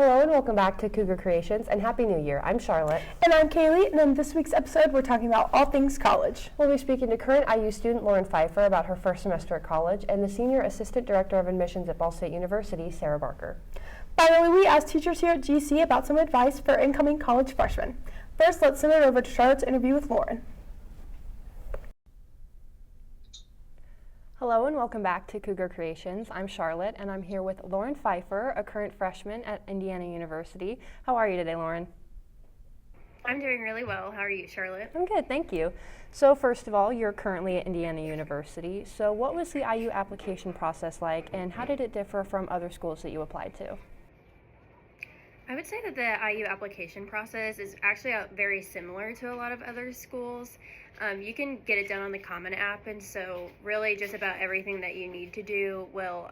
Hello and welcome back to Cougar Creations, and Happy New Year. I'm Charlotte. And I'm Kaylee, and in this week's episode we're talking about all things college. We'll be speaking to current IU student Lauren Pfeifer about her first semester at college and the Senior Assistant Director of Admissions at Ball State University, Sara Barker. Finally, we asked teachers here at GC about some advice for incoming college freshmen. First, let's send it over to Charlotte's interview with Lauren. Hello and welcome back to Cougar Creations. I'm Charlotte and I'm here with Lauren Pfeifer, a current freshman at Indiana University. How are you today, Lauren? I'm doing really well. How are you, Charlotte? I'm good, thank you. So first of all, you're currently at Indiana University. So what was the IU application process like and how did it differ from other schools that you applied to? I would say that the IU application process is actually very similar to a lot of other schools. You can get it done on the Common App, and so really just about everything that you need to do will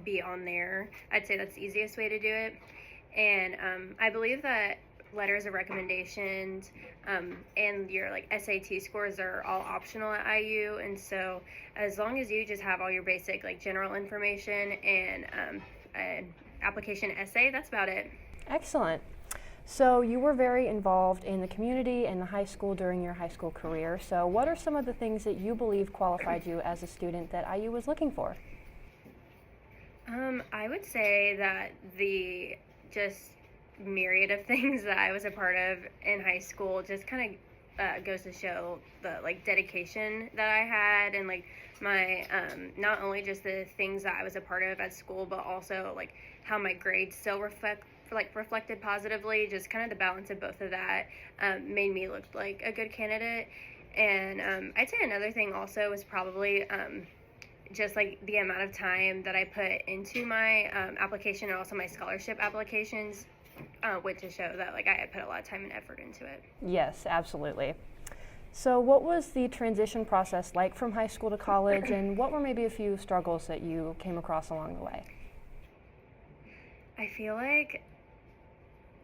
be on there. I'd say that's the easiest way to do it. And I believe that letters of recommendations and your SAT scores are all optional at IU, and so as long as you just have all your basic general information and an application essay, that's about it. Excellent. So you were very involved in the community and the high school during your high school career. So what are some of the things that you believe qualified you as a student that IU was looking for? I would say that the just myriad of things that I was a part of in high school just kind of goes to show the dedication that I had and my not only just the things that I was a part of at school, but also how my grades still reflected positively. Just kind of the balance of both of that made me look like a good candidate. And I'd say another thing also was probably just the amount of time that I put into my application and also my scholarship applications went to show that I had put a lot of time and effort into it. Yes, absolutely. So what was the transition process like from high school to college, and what were maybe a few struggles that you came across along the way? I feel like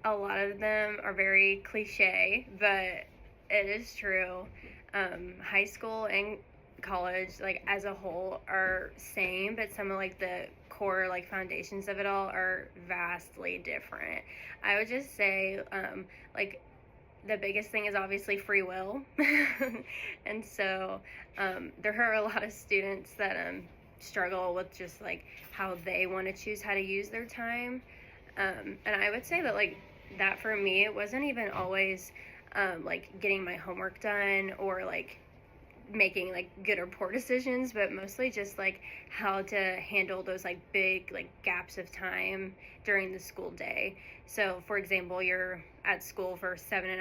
a lot of them are very cliche, but it is true. High school and college, as a whole, are same, but some of the core foundations of it all are vastly different. I would just say the biggest thing is obviously free will. And so there are a lot of students that struggle with just how they want to choose how to use their time. And I would say that that for me, it wasn't even always getting my homework done or making good or poor decisions, but mostly just how to handle those big gaps of time during the school day. So for example, you're at school for 7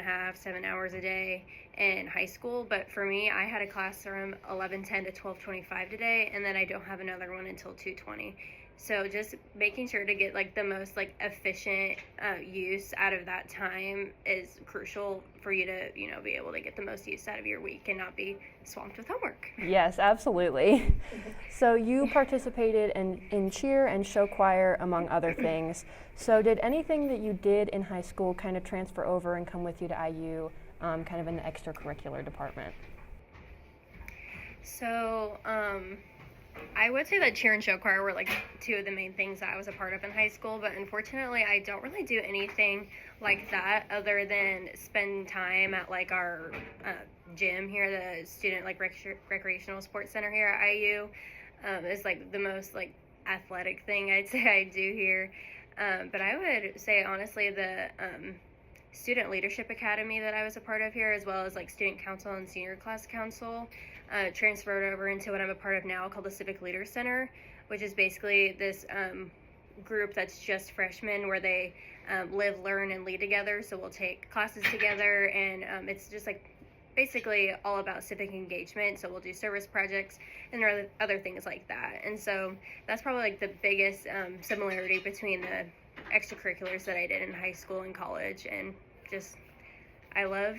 hours a day in high school, but for me, I had a class from 11:10 to 12:25 today, and then I don't have another one until 2:20. So just making sure to get the most efficient use out of that time is crucial for you to be able to get the most use out of your week and not be swamped with homework. Yes, absolutely. So you participated in cheer and show choir, among other things. So did anything that you did in high school kind of transfer over and come with you to IU, kind of in the extracurricular department? So I would say that cheer and show choir were two of the main things that I was a part of in high school, but unfortunately I don't really do anything like that other than spend time at our gym here, the student recreational sports center here at IU. Is the most athletic thing I'd say I do here. But I would say honestly the student leadership academy that I was a part of here, as well as student council and senior class council, transferred over into what I'm a part of now called the Civic Leaders Center, which is basically this group that's just freshmen where they live, learn, and lead together. So we'll take classes together, and it's just basically all about civic engagement. So we'll do service projects and other things like that. And so that's probably the biggest similarity between the extracurriculars that I did in high school and college, and just I love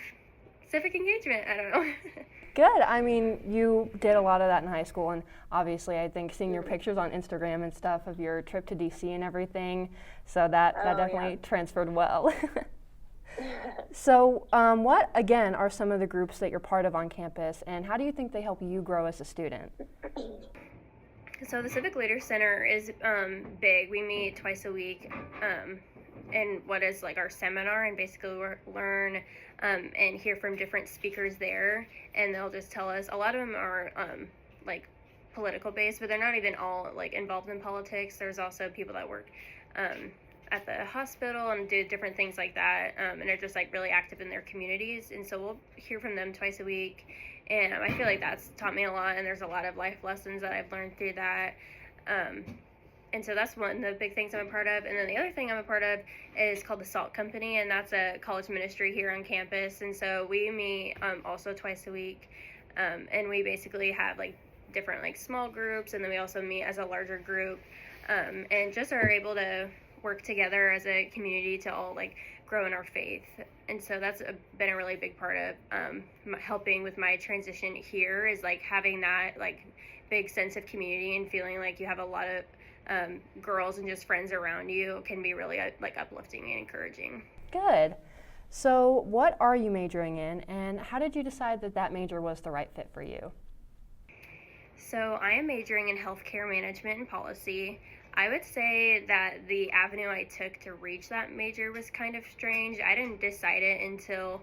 civic engagement. I don't know. Good. I mean, you did a lot of that in high school, and obviously I think seeing your pictures on Instagram and stuff of your trip to DC and everything, so that definitely transferred well. So what, again, are some of the groups that you're part of on campus, and how do you think they help you grow as a student? So the Civic Leaders Center is big. We meet twice a week. in what is like our seminar, and basically learn and hear from different speakers there, and they'll just tell us. A lot of them are like political based, but they're not even all like involved in politics. There's also people that work at the hospital and do different things like that, and they're just like really active in their communities, and so we'll hear from them twice a week, and I feel like that's taught me a lot, and there's a lot of life lessons that I've learned through that, and so that's one of the big things I'm a part of. And then the other thing I'm a part of is called the SALT Company, and that's a college ministry here on campus, and so we meet also twice a week, and we basically have like different like small groups, and then we also meet as a larger group, and just are able to work together as a community to all like grow in our faith. And so that's been a really big part of helping with my transition here, is like having that like big sense of community and feeling like you have a lot of girls and just friends around you can be really like uplifting and encouraging. Good. So what are you majoring in, and how did you decide that that major was the right fit for you? So I am majoring in healthcare management and policy. I would say that the avenue I took to reach that major was kind of strange. I didn't decide it until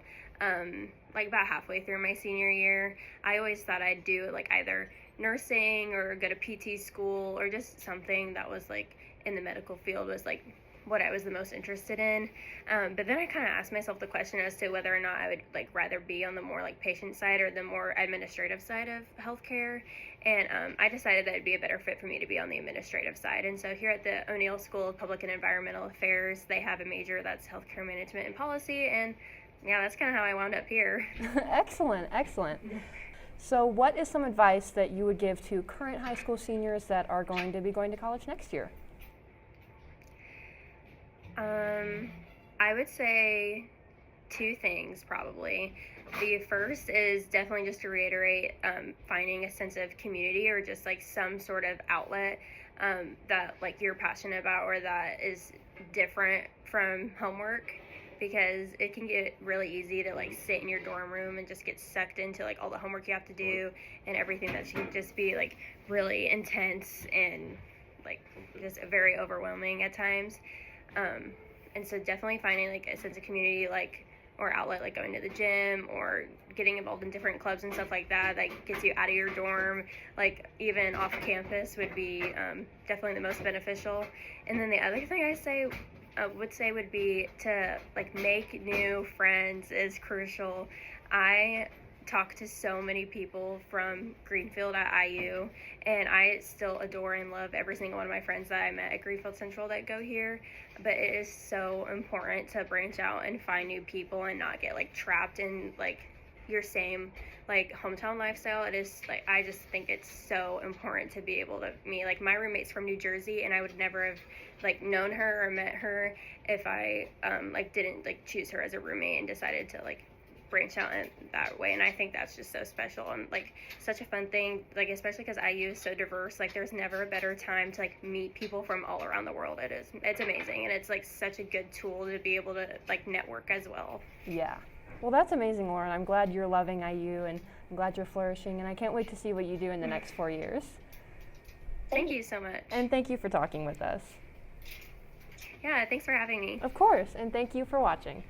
like about halfway through my senior year. I always thought I'd do like either nursing or go to PT school, or just something that was like in the medical field was like what I was the most interested in. But then I kind of asked myself the question as to whether or not I would like rather be on the more like patient side or the more administrative side of healthcare. And I decided that it'd be a better fit for me to be on the administrative side. And so here at the O'Neill School of Public and Environmental Affairs, they have a major that's healthcare management and policy. And yeah, that's kind of how I wound up here. Excellent, excellent. So what is some advice that you would give to current high school seniors that are going to be going to college next year? I would say two things probably. The first is definitely just to reiterate finding a sense of community, or just like some sort of outlet that like you're passionate about, or that is different from homework, because it can get really easy to like sit in your dorm room and just get sucked into like all the homework you have to do and everything that can just be like really intense and like just very overwhelming at times. And so definitely finding like a sense of community, like, or outlet, like going to the gym or getting involved in different clubs and stuff like that gets you out of your dorm, like even off campus, would be definitely the most beneficial. And then the other thing I would say would be to like make new friends is crucial. I talk to so many people from Greenfield at IU, and I still adore and love every single one of my friends that I met at Greenfield-Central that go here, but it is so important to branch out and find new people and not get like trapped in like your same like hometown lifestyle. It is like, I just think it's so important to be able to meet, like my roommate's from New Jersey, and I would never have like known her or met her if I like didn't like choose her as a roommate and decided to like branch out in that way. And I think that's just so special and like such a fun thing, like especially because IU is so diverse. Like there's never a better time to like meet people from all around the world. It's amazing, and it's like such a good tool to be able to like network as well. Yeah. Well, that's amazing, Lauren. I'm glad you're loving IU, and I'm glad you're flourishing, and I can't wait to see what you do in the next 4 years. Thank you so much. And thank you for talking with us. Yeah, thanks for having me. Of course, and thank you for watching.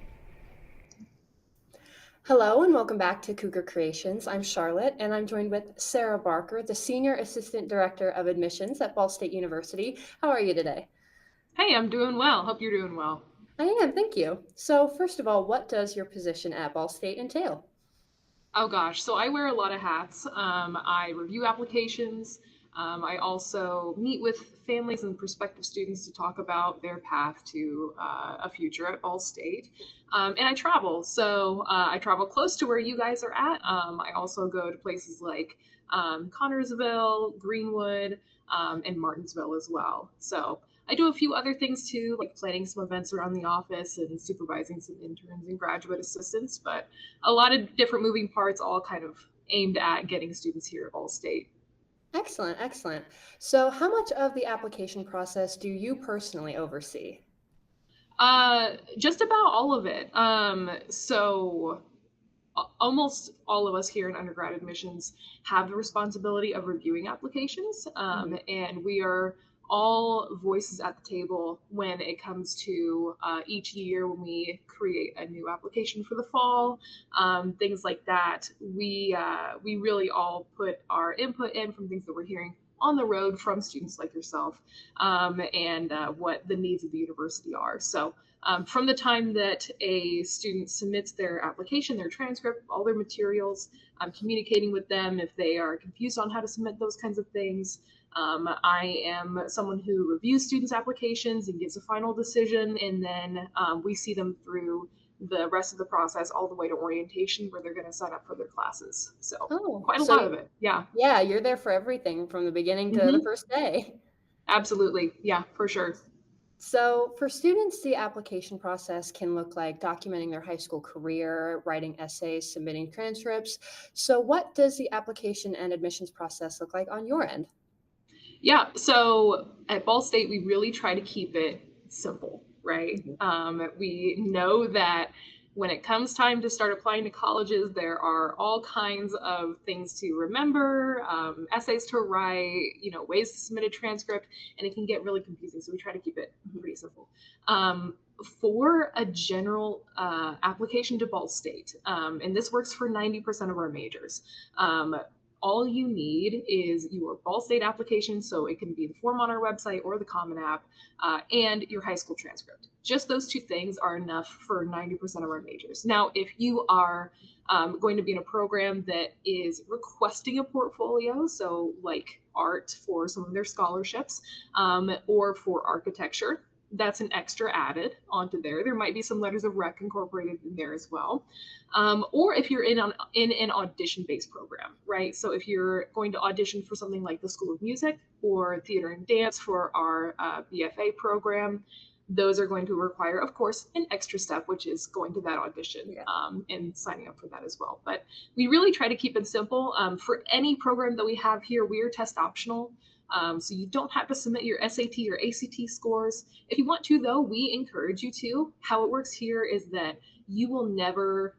Hello and welcome back to Cougar Creations. I'm Charlotte, and I'm joined with Sara Barker, the Senior Assistant Director of Admissions at Ball State University. How are you today? Hey, I'm doing well. Hope you're doing well. I am, thank you. So first of all, what does your position at Ball State entail? Oh gosh, so I wear a lot of hats. I review applications. I also meet with families and prospective students to talk about their path to a future at Ball State. And I travel. So I travel close to where you guys are at. I also go to places like Connorsville, Greenwood, and Martinsville as well. So I do a few other things too, like planning some events around the office and supervising some interns and graduate assistants, but a lot of different moving parts, all kind of aimed at getting students here at Ball State. Excellent, excellent. So how much of the application process do you personally oversee? Just about all of it. So almost all of us here in undergrad admissions have the responsibility of reviewing applications, and we are all voices at the table when it comes to each year when we create a new application for the fall, things like that. We really all put our input in from things that we're hearing on the road from students like yourself, and what the needs of the university are. So from the time that a student submits their application, their transcript, all their materials, I'm communicating with them if they are confused on how to submit those kinds of things. I am someone who reviews students' applications and gives a final decision, and then we see them through the rest of the process all the way to orientation where they're going to sign up for their classes. So quite a lot of it. Yeah. Yeah, you're there for everything from the beginning to the first day. Absolutely. Yeah, for sure. So for students, the application process can look like documenting their high school career, writing essays, submitting transcripts. So what does the application and admissions process look like on your end? Yeah, so at Ball State, we really try to keep it simple, right? We know that when it comes time to start applying to colleges, there are all kinds of things to remember, essays to write, ways to submit a transcript, and it can get really confusing. So we try to keep it pretty simple. For a general application to Ball State, and this works for 90% of our majors, all you need is your Ball State application, so it can be the form on our website or the Common App, and your high school transcript. Just those two things are enough for 90% of our majors. Now, if you are going to be in a program that is requesting a portfolio, so like art for some of their scholarships, or for architecture, that's an extra added onto there. There might be some letters of rec incorporated in there as well. Or if you're in an audition-based program, right? So if you're going to audition for something like the School of Music or Theater and Dance for our BFA program, those are going to require, of course, an extra step, which is going to that audition and signing up for that as well. But we really try to keep it simple. For any program that we have here, we are test optional. So you don't have to submit your SAT or ACT scores. If you want to, though, we encourage you to. How it works here is that you will never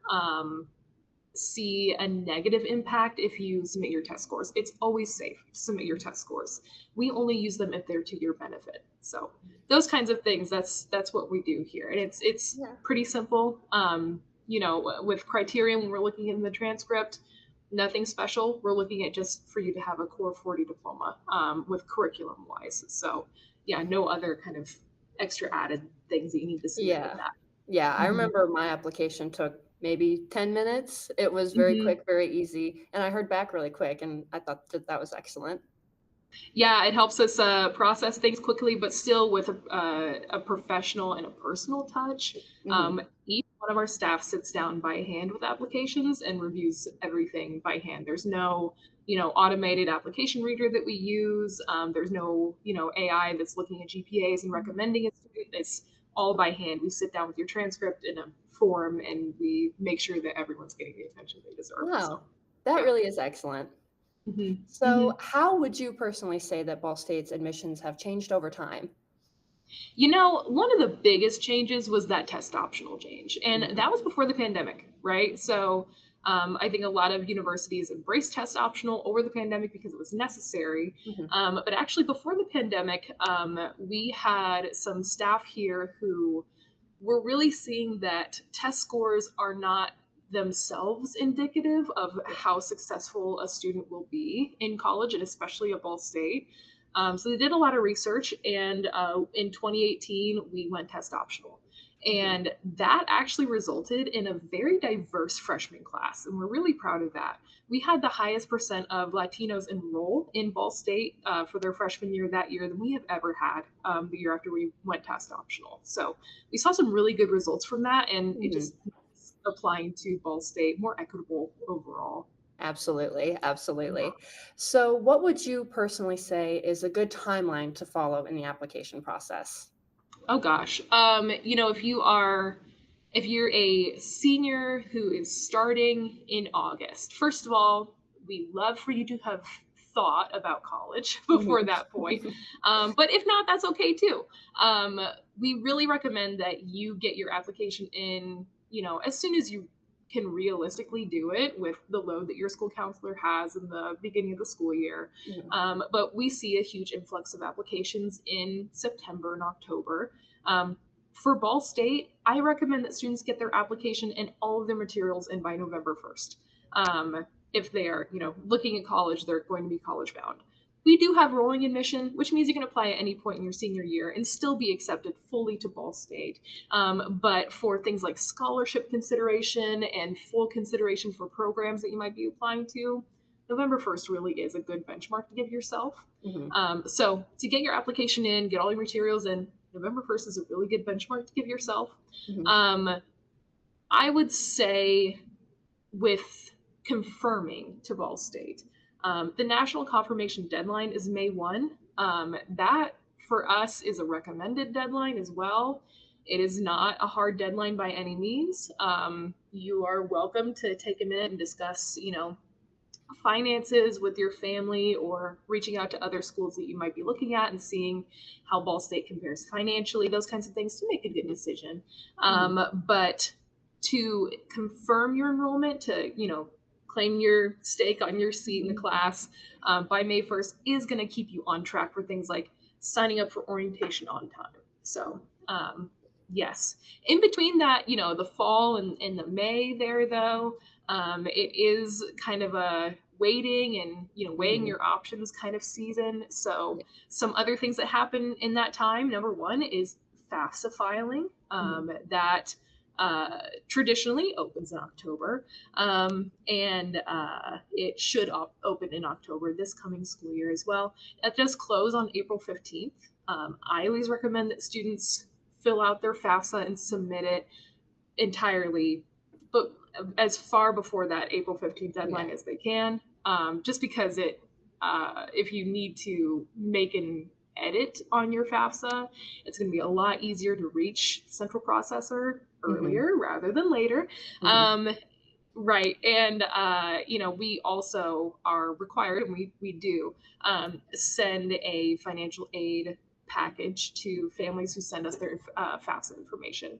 see a negative impact if you submit your test scores. It's always safe to submit your test scores. We only use them if they're to your benefit. So those kinds of things, that's what we do here. And it's pretty simple. With criteria when we're looking in the transcript, nothing special. We're looking at just for you to have a Core 40 diploma with curriculum wise. So no other kind of extra added things that you need to submit with that. Yeah, I remember my application took maybe 10 minutes. It was very quick, very easy. And I heard back really quick, and I thought that was excellent. Yeah, it helps us process things quickly, but still with a professional and a personal touch. Each one of our staff sits down by hand with applications and reviews everything by hand. There's no, automated application reader that we use. There's no, AI that's looking at GPAs and recommending it. It's all by hand. We sit down with your transcript in a form and we make sure that everyone's getting the attention they deserve. Wow, that really is excellent. So how would you personally say that Ball State's admissions have changed over time? One of the biggest changes was that test optional change, and that was before the pandemic, right? So I think a lot of universities embraced test optional over the pandemic because it was necessary. But actually before the pandemic, we had some staff here who were really seeing that test scores are not themselves indicative of how successful a student will be in college, and especially at Ball State. So they did a lot of research, and in 2018, we went test optional. And that actually resulted in a very diverse freshman class, and we're really proud of that. We had the highest percent of Latinos enroll in Ball State for their freshman year that year than we have ever had the year after we went test optional. So we saw some really good results from that, and it just applying to Ball State more equitable overall. Absolutely. So what would you personally say is a good timeline to follow in the application process? Oh gosh. If you're a senior who is starting in August, first of all, we love for you to have thought about college before that point. But if not, that's okay too. We really recommend that you get your application in, as soon as you can realistically do it with the load that your school counselor has in the beginning of the school year. But we see a huge influx of applications in September and October. For Ball State, I recommend that students get their application and all of their materials in by November 1st. If they are, looking at college, they're going to be college bound. We do have rolling admission, which means you can apply at any point in your senior year and still be accepted fully to Ball State. But for things like scholarship consideration and full consideration for programs that you might be applying to, November 1st really is a good benchmark to give yourself. So to get your application in, get all your materials in, November 1st is a really good benchmark to give yourself. I would say with confirming to Ball State, the national confirmation deadline is May 1. That for us is a recommended deadline as well. It is not a hard deadline by any means. You are welcome to take a minute and discuss, finances with your family, or reaching out to other schools that you might be looking at and seeing how Ball State compares financially, those kinds of things to make a good decision. But to confirm your enrollment, to, claim your stake on your seat in the class by May 1st is going to keep you on track for things like signing up for orientation on time. So yes, in between that, the fall and the May there, though, it is kind of a waiting and, weighing your options kind of season. So some other things that happen in that time, number one is FAFSA filing. That traditionally opens in October, and it should open in October this coming school year as well. It does close on April 15th. I always recommend that students fill out their FAFSA and submit it entirely, but as far before that April 15th deadline as they can, just because if you need to make an edit on your FAFSA, it's going to be a lot easier to reach central processor earlier rather than later. Right. And, we also are required, and we do send a financial aid package to families who send us their FAFSA information.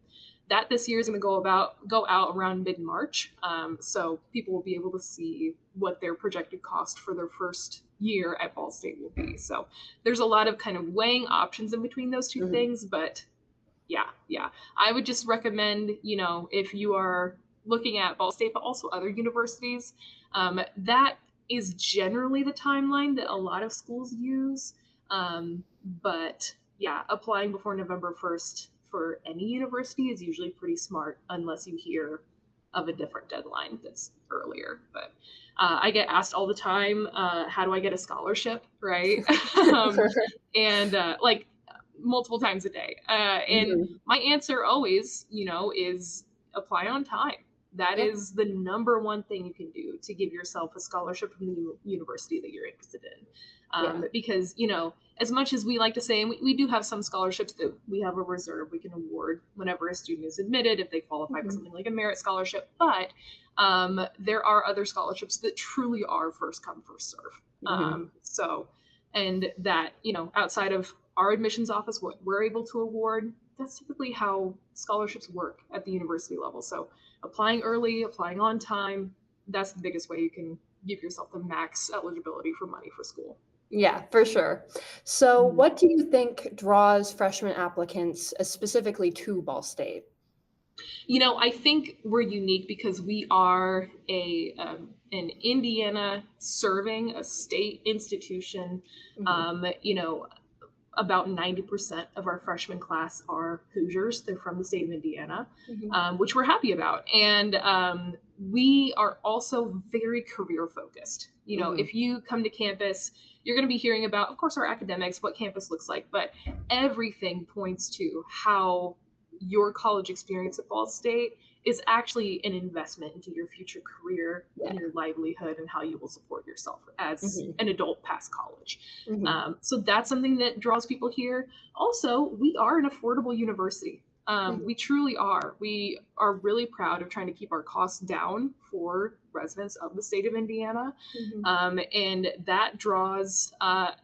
That this year is going to go out around mid-March. So people will be able to see what their projected cost for their first year at Ball State will be. So there's a lot of kind of weighing options in between those two things. But yeah, I would just recommend, if you are looking at Ball State, but also other universities, that is generally the timeline that a lot of schools use. But yeah, applying before November 1st for any university is usually pretty smart, unless you hear of a different deadline that's earlier. But I get asked all the time, how do I get a scholarship, right? And like multiple times a day. And my answer always, is apply on time. That is the number one thing you can do to give yourself a scholarship from the university that you're interested in. Because, as much as we like to say, and we do have some scholarships that we have a reserve we can award whenever a student is admitted if they qualify for something like a merit scholarship. But there are other scholarships that truly are first come, first serve. So, and that, outside of our admissions office, what we're able to award, that's typically how scholarships work at the university level. So applying early, applying on time, that's the biggest way you can give yourself the max eligibility for money for school. Yeah, for sure. So what do you think draws freshman applicants specifically to Ball State? I think we're unique because we are an Indiana serving a state institution. About 90% of our freshman class are Hoosiers. They're from the state of Indiana, which we're happy about. And we are also very career focused. If you come to campus, you're going to be hearing about, of course, our academics, what campus looks like, but everything points to how your college experience at Ball State is actually an investment into your future career and your livelihood and how you will support yourself as an adult past college. So that's something that draws people here. Also, we are an affordable university. We truly are. We are really proud of trying to keep our costs down for residents of the state of Indiana. And that draws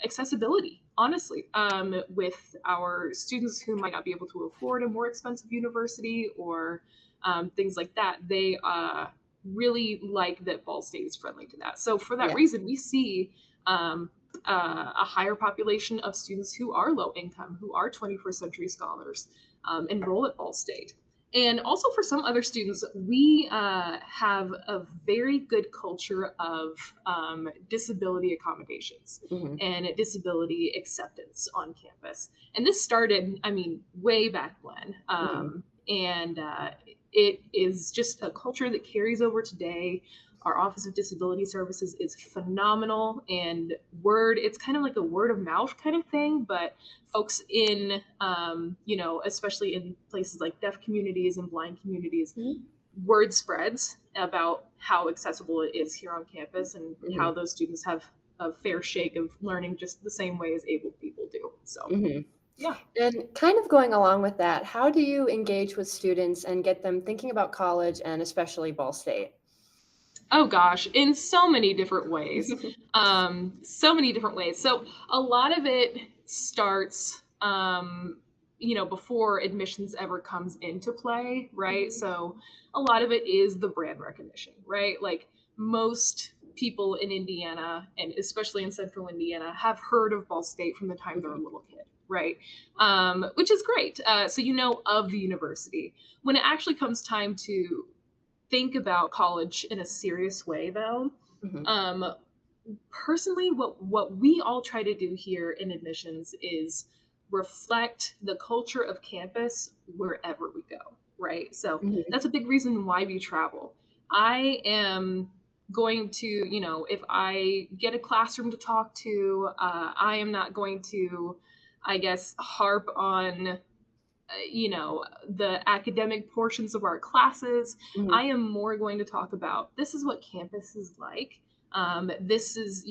accessibility, honestly, with our students who might not be able to afford a more expensive university, or things like that, they really like that Ball State is friendly to that. So for that Yeah. reason, we see a higher population of students who are low income, who are 21st century scholars, enroll at Ball State. And also for some other students, we have a very good culture of disability accommodations and disability acceptance on campus. And this started, I mean, way back when. And it is just a culture that carries over today. Our Office of Disability Services is phenomenal, and it's kind of like a word of mouth kind of thing, but folks in, especially in places like deaf communities and blind communities, word spreads about how accessible it is here on campus and how those students have a fair shake of learning just the same way as able people do. So, yeah. And kind of going along with that, how do you engage with students and get them thinking about college and especially Ball State? Oh gosh, in so many different ways. So many different ways. So a lot of it starts, before admissions ever comes into play, right? So a lot of it is the brand recognition, right? Like most people in Indiana, and especially in Central Indiana, have heard of Ball State from the time they're a little kid, right? Which is great. So you know of the university. When it actually comes time to think about college in a serious way, though, personally, what we all try to do here in admissions is reflect the culture of campus wherever we go, right? So that's a big reason why we travel. I am going to, if I get a classroom to talk to, I am not going to, I guess, harp on the academic portions of our classes. I am more going to talk about, this is what campus is like. This is,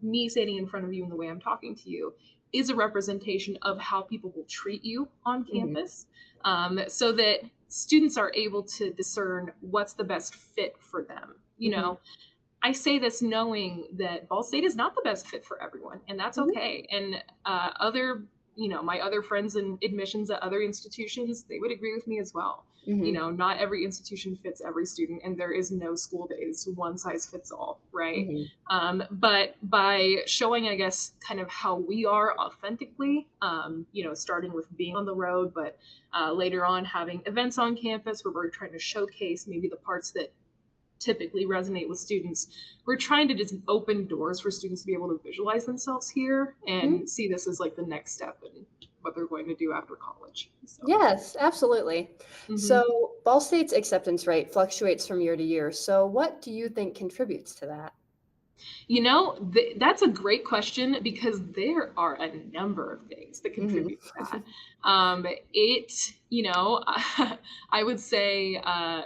me standing in front of you and the way I'm talking to you is a representation of how people will treat you on campus, so that students are able to discern what's the best fit for them. I say this knowing that Ball State is not the best fit for everyone, and that's okay. And my other friends in admissions at other institutions, they would agree with me as well. Not every institution fits every student, and there is no school that is one size fits all, right? But by showing, I guess, kind of how we are authentically, starting with being on the road, but later on having events on campus where we're trying to showcase maybe the parts that typically resonate with students. We're trying to just open doors for students to be able to visualize themselves here and see this as like the next step in what they're going to do after college. So. Yes, absolutely. So Ball State's acceptance rate fluctuates from year to year. So what do you think contributes to that? That's a great question because there are a number of things that contribute to that. I would say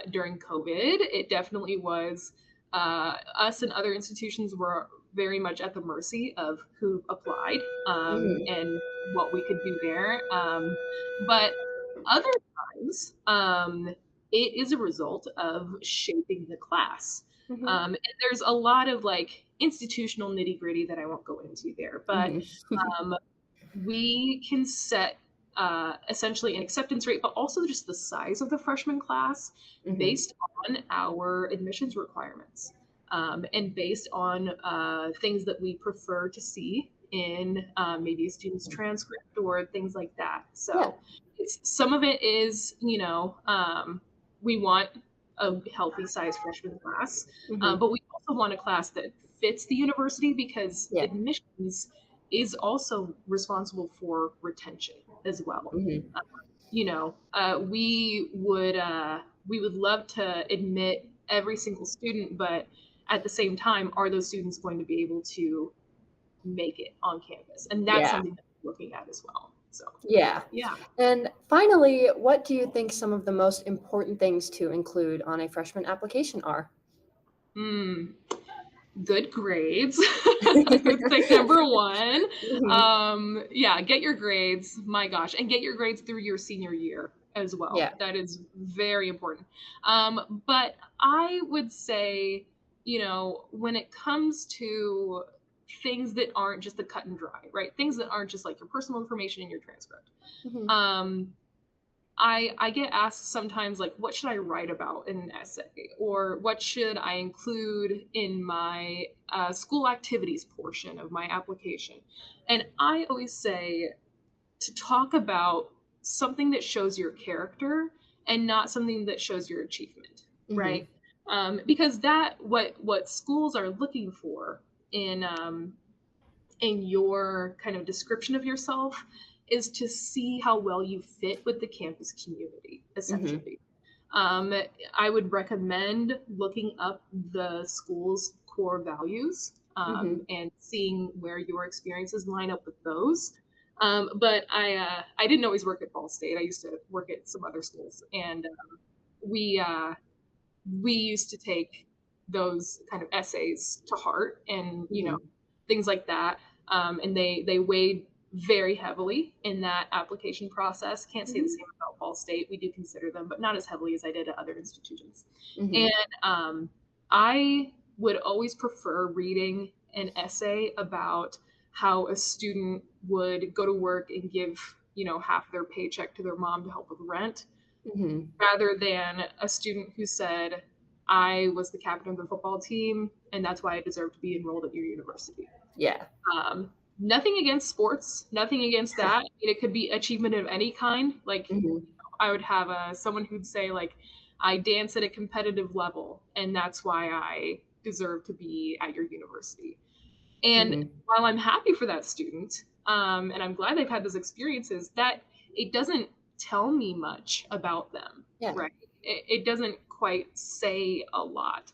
during COVID, it definitely was us and other institutions were very much at the mercy of who applied and what we could do there. But other times, it is a result of shaping the class. And there's a lot of like institutional nitty gritty that I won't go into there, but we can set essentially an acceptance rate, but also just the size of the freshman class based on our admissions requirements and based on things that we prefer to see in maybe a student's transcript or things like that. So some of it is, we want a healthy size freshman class, but we also want a class that fits the university because admissions is also responsible for retention as well. We would love to admit every single student, but at the same time, are those students going to be able to make it on campus? And that's something that we're looking at as well. So yeah. And finally, what do you think some of the most important things to include on a freshman application are? Good grades. I would say number one. Get your grades. My gosh, and get your grades through your senior year as well. That is very important. But I would say, when it comes to things that aren't just the cut and dry, right? Things that aren't just like your personal information in your transcript. I get asked sometimes, like, what should I write about in an essay, or what should I include in my school activities portion of my application? And I always say to talk about something that shows your character and not something that shows your achievement, Mm-hmm. right? Because that what schools are looking for in your kind of description of yourself is to see how well you fit with the campus community, essentially. I would recommend looking up the school's core values, Mm-hmm. and seeing where your experiences line up with those. But I didn't always work at Ball State. I used to work at some other schools, and we we used to take those kind of essays to heart, and Mm-hmm. things like that. And they weighed very heavily in that application process. Can't say the same about Ball State. We do consider them, but not as heavily as I did at other institutions. Mm-hmm. And I would always prefer reading an essay about how a student would go to work and give, half their paycheck to their mom to help with rent, Mm-hmm. rather than a student who said, I was the captain of the football team, and that's why I deserve to be enrolled at your university. Yeah. Nothing against sports, nothing against that. It could be achievement of any kind. Like, Mm-hmm. I would have someone who'd say, like, I dance at a competitive level, and that's why I deserve to be at your university. And Mm-hmm. while I'm happy for that student, and I'm glad they've had those experiences, that it doesn't tell me much about them, Yeah. right? It doesn't quite say a lot.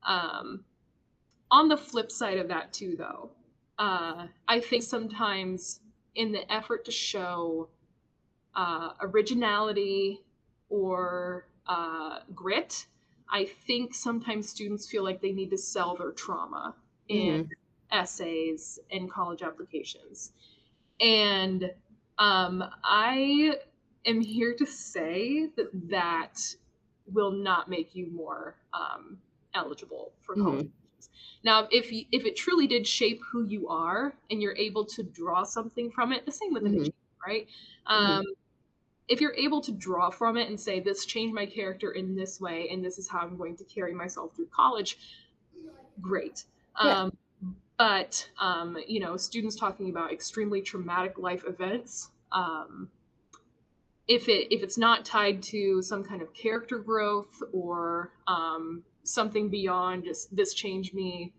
On the flip side of that too, though, I think sometimes in the effort to show originality or grit, I think sometimes students feel like they need to sell their trauma in Mm-hmm. essays and college applications. And I am here to say that that will not make you more eligible for college. Mm-hmm. Now, if it truly did shape who you are and you're able to draw something from it, the same with an Mm-hmm. achievement, right? Mm-hmm. If you're able to draw from it and say, this changed my character in this way, and this is how I'm going to carry myself through college, great. Yeah. But students talking about extremely traumatic life events, if it's not tied to some kind of character growth or something beyond just this changed me,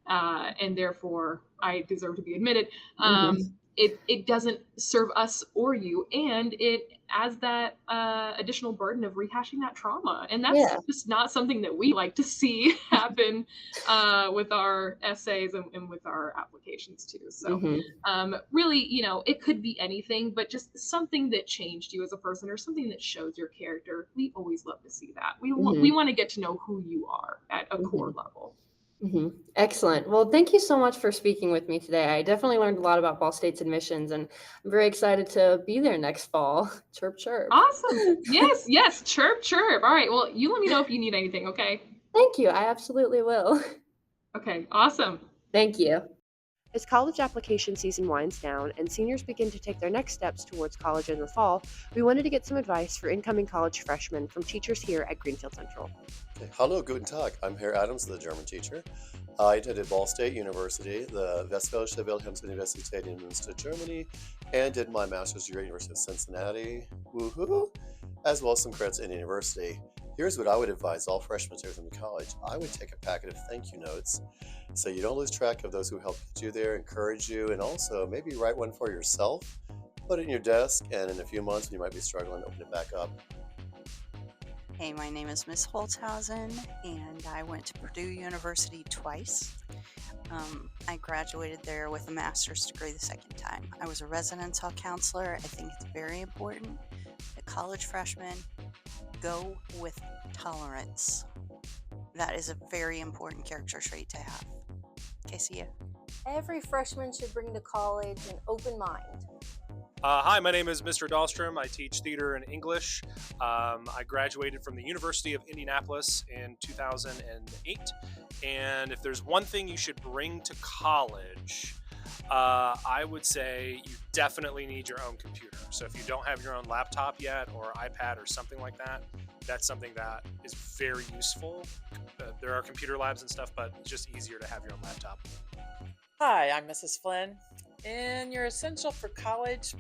and therefore I deserve to be admitted, Mm-hmm. it doesn't serve us or you, and it adds that additional burden of rehashing that trauma, and that's Yeah. just not something that we like to see happen with our essays and with our applications too. So Mm-hmm. really, it could be anything, but just something that changed you as a person or something that shows your character. We always love to see that. We Mm-hmm. want to get to know who you are at a core level. Mm-hmm. Excellent. Well, thank you so much for speaking with me today. I definitely learned a lot about Ball State's admissions, and I'm very excited to be there next fall. Chirp, chirp. Awesome. Yes. Chirp, chirp. All right. Well, you let me know if you need anything, okay? Thank you. I absolutely will. Okay. Awesome. Thank you. As college application season winds down and seniors begin to take their next steps towards college in the fall, we wanted to get some advice for incoming college freshmen from teachers here at Greenfield-Central. Hallo, guten Tag. I'm Herr Adams, the German teacher. I attended Ball State University, the Westfälische Wilhelms-Universität in Münster, Germany, and did my master's degree at the University of Cincinnati, woohoo, as well as some credits in university. Here's what I would advise all freshmen to in college. I would take a packet of thank you notes so you don't lose track of those who helped get you there, encourage you, and also maybe write one for yourself, put it in your desk, and in a few months when you might be struggling, open it back up. Hey, my name is Miss Holthausen, and I went to Purdue University twice. I graduated there with a master's degree the second time. I was a residential counselor. I think it's very important that college freshmen go with tolerance. That is a very important character trait to have. Okay, see ya. Every freshman should bring to college an open mind. Hi, my name is Mr. Dahlstrom. I teach theater and English. I graduated from the University of Indianapolis in 2008. And if there's one thing you should bring to college, I would say you definitely need your own computer. So if you don't have your own laptop yet or iPad or something like that, that's something that is very useful. There are computer labs and stuff, but it's just easier to have your own laptop. Hi, I'm Mrs. Flynn, and you're essential for college,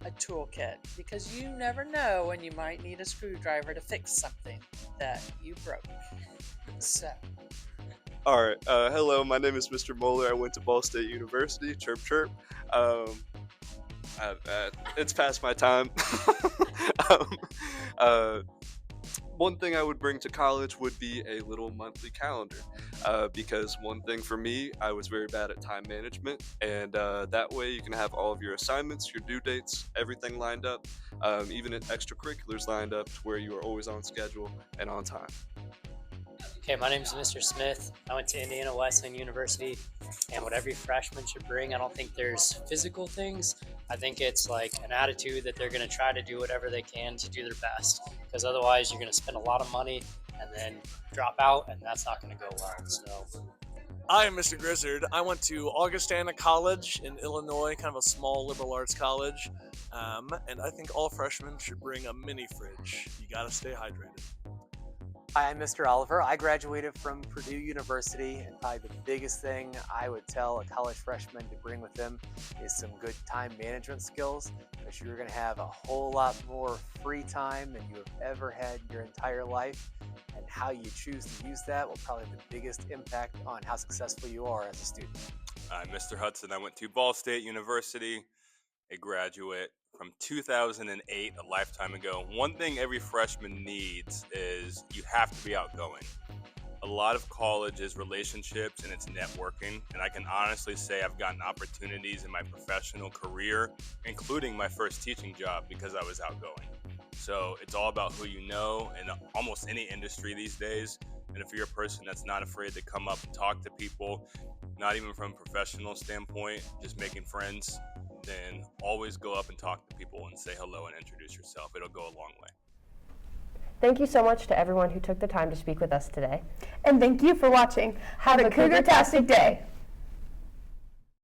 a toolkit, because you never know when you might need a screwdriver to fix something that you broke. So, all right. Hello, my name is Mr. Moeller. I went to Ball State University. Chirp, chirp. It's past my time. One thing I would bring to college would be a little monthly calendar, because one thing for me, I was very bad at time management, and that way you can have all of your assignments, your due dates, everything lined up, even extracurriculars lined up to where you are always on schedule and on time. Okay, my name is Mr. Smith. I went to Indiana Wesleyan University, and what every freshman should bring, I don't think there's physical things. I think it's like an attitude that they're going to try to do whatever they can to do their best, because otherwise you're going to spend a lot of money and then drop out, and that's not going to go well. So, I am Mr. Grizzard. I went to Augustana College in Illinois, kind of a small liberal arts college, and I think all freshmen should bring a mini fridge. You got to stay hydrated. Hi, I'm Mr. Oliver. I graduated from Purdue University, and probably the biggest thing I would tell a college freshman to bring with them is some good time management skills, because you're going to have a whole lot more free time than you have ever had in your entire life, and how you choose to use that will probably have the biggest impact on how successful you are as a student. I'm Mr. Hudson. I went to Ball State University, a graduate from 2008, a lifetime ago. One thing every freshman needs is you have to be outgoing. A lot of college is relationships and it's networking, and I can honestly say I've gotten opportunities in my professional career, including my first teaching job, because I was outgoing. So it's all about who you know in almost any industry these days. And if you're a person that's not afraid to come up and talk to people, not even from a professional standpoint, just making friends, then always go up and talk to people and say hello and introduce yourself. It'll go a long way. Thank you so much to everyone who took the time to speak with us today. And thank you for watching. Have a Cougar-tastic day.